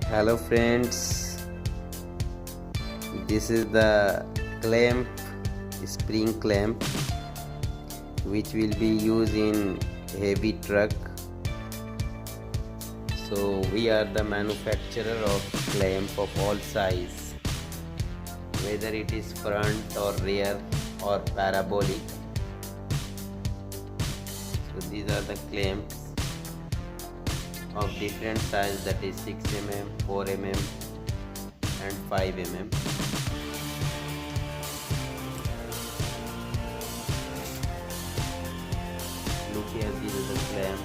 Hello friends, this is the clamp, spring clamp, which will be used in heavy truck. So we are the manufacturer of clamp of all size, whether it is front or rear or parabolic. So these are the clamps of different size, that is 6 mm, 4 mm and 5 mm. Look here, this is the clamp.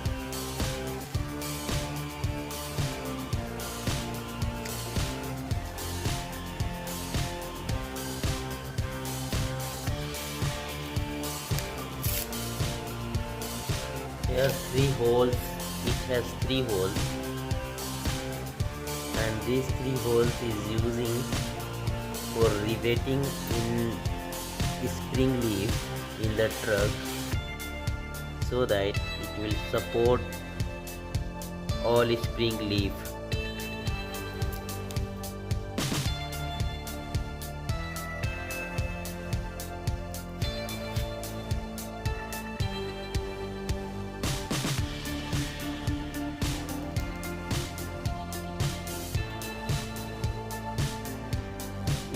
Here three holes, it has 3 holes, and these 3 holes is using for riveting in spring leaf in the truck, so that it will support all spring leaf.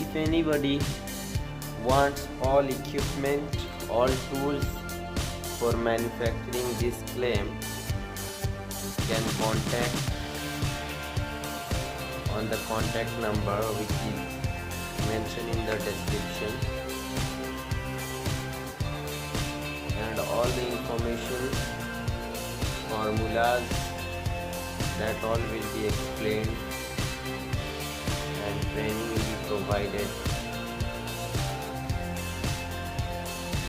If anybody wants all equipment, all tools for manufacturing this clamp, can contact on the contact number which is mentioned in the description, and all the information, formulas, that all will be explained and training will be provided